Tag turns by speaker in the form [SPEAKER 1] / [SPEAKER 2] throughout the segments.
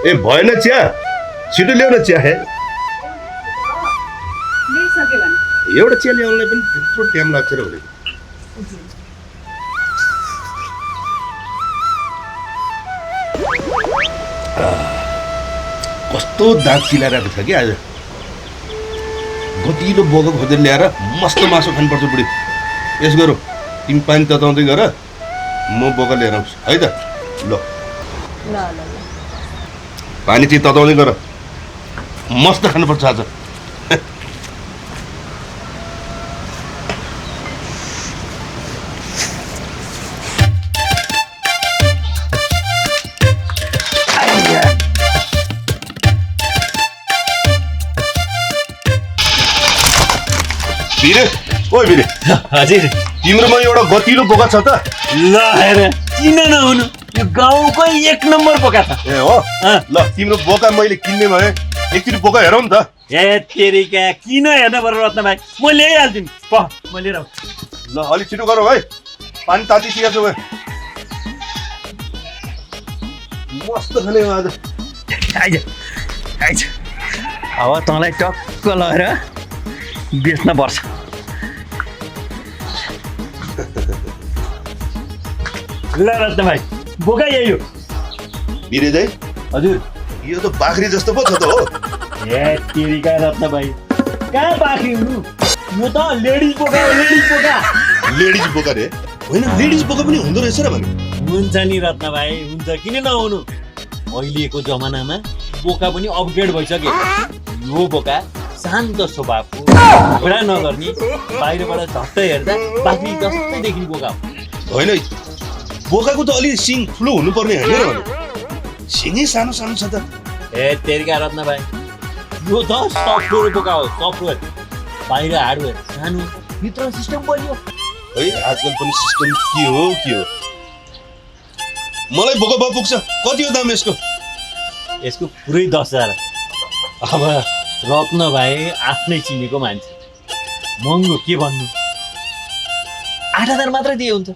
[SPEAKER 1] ए भएन चिया छिटो ल्याउ न चिया एउटा चिया ल्याउनलाई पनि त्यत्रो टाइम लाग्छ र भने कस्तो दाँत चिलाइरहेको छ कि आज गतिलो बोका खोजेर ल्याएर मस्त मासु खानुपर्छ बुढी यस गरौँ तिमी पानी तताउँदै गर म बोका लिएर आउँछु है त ल पानी चाहिँ तताउँदै गर मस्त खानुपर्छ आज भिरे ओ भिरे
[SPEAKER 2] हजुर
[SPEAKER 1] तिम्रोमा एउटा गतिलो बोका छ त
[SPEAKER 2] ल हेर किन नहुनु यो गाउँकै 1 नम्बर बोका छ
[SPEAKER 1] ए हो ल तिम्रो बोका मैले किन्ने भए एकचोटि बोका हेरौँ नि त
[SPEAKER 2] ए तेरिका किन हेर्नु पर्यो रत्न भाइ म ल्याइहाल्छु नि प म लिएर
[SPEAKER 1] ल अलिक छिटो गरौँ है पानी तातिसकेको छ मस्त खाने हो आज
[SPEAKER 2] आइज आइज अब तँलाई टक्क लगाएर बेच्न पर्छ ल रत्न भाइ बोका यही हो
[SPEAKER 1] भिरे दाइ
[SPEAKER 2] हजुर
[SPEAKER 1] यो त बाख्री जस्तो पो छ त हो
[SPEAKER 2] ए तेरिका रत्न भाइ कहाँ बाख्री हुनु यो त लेडिज बोका हो
[SPEAKER 1] लेडिज बोका रे होइन लेडिज बोका पनि हुँदो रहेछ र भने
[SPEAKER 2] हुन्छ नि रत्न भाइ हुन्छ किन नहुनु अहिलेको जमानामा बोका पनि अपग्रेड भइसक्यो यो बोका शान्त स्वभावको झगडा नगर्ने बाहिरबाट झट्ट हेर्दा बाख्री जस्तै देखिने बोका हो
[SPEAKER 1] होइन बोकाको त अलि सिङ ठुलो हुनुपर्ने होइन र भने सिङै सानो सानो छ त
[SPEAKER 2] ए तेरिका रत्न भाइ यो त सफ्टवेयर बोका हो सफ्टवेयर बाहिर हार्डवेयर सानो भित्र सिस्टम बलियो
[SPEAKER 1] है आजकल पनि सिस्टम के हो मलाई बोका भयो पुग्छ कति हो दाम यसको
[SPEAKER 2] यसको पुरै 10,000 अब रत्न भाइ आफ्नै चिनेको मान्छे महँगो के भन्नु 8,000 मात्रै दिए हुन्छ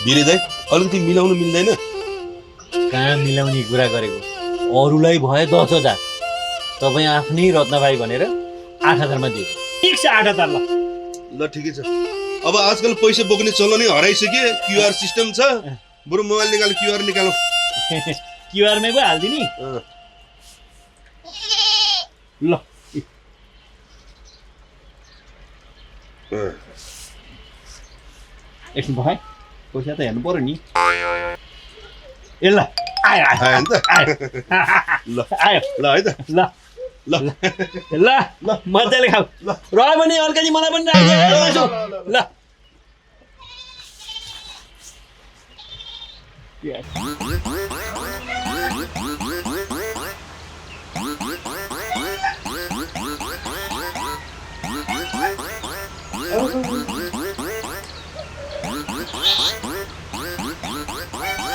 [SPEAKER 1] भिरे दाइ अलिकति मिलाउनु मिल्दैन
[SPEAKER 2] कहाँ मिलाउने कुरा गरेको अरूलाई भयो 10,000 तपाईँ आफ्नै रत्न भाइ भनेर 8,000 मा दिए ठिक छ 8,000
[SPEAKER 1] ल ठिकै छ अब आजकल पैसा बोक्ने चलनै हराइसक्यो क्युआर सिस्टम छ बरु मोबाइल निकाल क्युआर निकालौ
[SPEAKER 2] क्युआर मै पो हाल्दिनी ल एकछिन भाइ पैसा त हेर्नु पर्यो नि ए ल आयो
[SPEAKER 1] आयो नि त ल
[SPEAKER 2] आयो
[SPEAKER 1] ल है त
[SPEAKER 2] ल
[SPEAKER 1] ल
[SPEAKER 2] ल ल मजाले खाऊ ल रह्यो भने अलिकति मलाई पनि राखिदिनु ल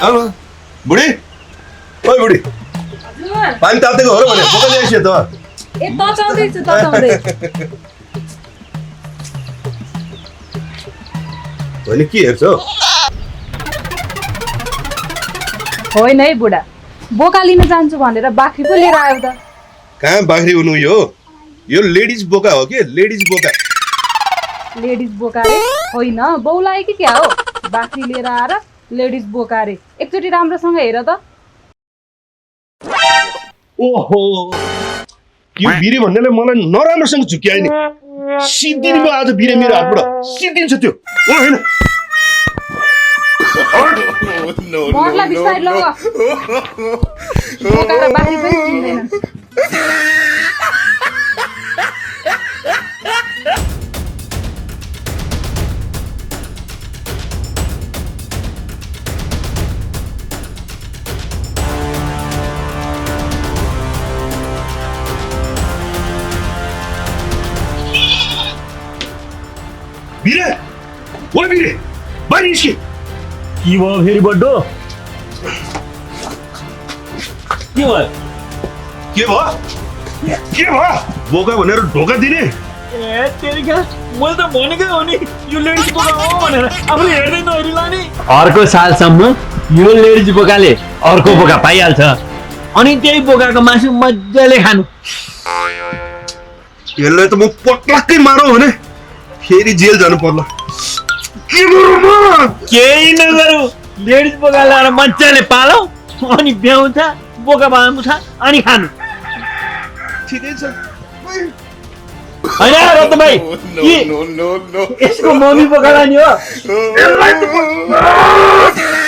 [SPEAKER 1] हेलो बुढी ओइ बुढी पानी तातेको हो र भने बोका ल्याइस त
[SPEAKER 3] ए तचाउँदैछु तचाउँदै
[SPEAKER 1] भने के हेर्छौ
[SPEAKER 3] होइन है बुढा बोका लिन जान्छु भनेर बाख्री पो लिएर आयो त
[SPEAKER 1] कहाँ बाख्री हुनु यो लेडिज बोका हो के लेडिज बोका
[SPEAKER 3] लेडिज बोका रे होइन बौलाए कि क्या हो बाख्री लिएर आएर लेडिज बोका रे एकचोटि राम्रोसँग हेर त
[SPEAKER 1] ओहो यो भिरे भन्नेले मलाई नराम्रोसँग झुक्याए नि सिद्धिनु भयो आज भिरे मेरो हातबाट सिद्धिन्छ त्यो ओ होइन
[SPEAKER 3] मर्ला बिस्तारै लग बोका र बाख्री पनि चिन्दैन
[SPEAKER 1] भिरे ओ भिरे बाहिर निस्के
[SPEAKER 2] के भयो फेरि बड्डो के भयो
[SPEAKER 1] के भयो बोका भनेर ढोका दिने
[SPEAKER 2] ए तेरिका मैले त भनेकै हो नि यो लेडिज बोका हो भनेर आफूले हेर्दै नहेरिला नि अर्को सालसम्म यो लेडिज बोकाले अर्को बोका पाइहाल्छ अनि त्यही बोकाको मासु मजाले खानु।
[SPEAKER 1] यसलाई त म पटक्कै मारौँ भने फेरि जेल जानु पर्ला। के गरौँ म?
[SPEAKER 2] केही नगरौ, लेडिज बोका ल्याएर मजाले पालौ अनि ब्याउँछ बोका बाँध्छ अनि खानु।
[SPEAKER 1] ठिकै छ।
[SPEAKER 2] होइन रत्न भाइ, यसको मम्मी बोका लाने हो।
[SPEAKER 1] यसलाई त म-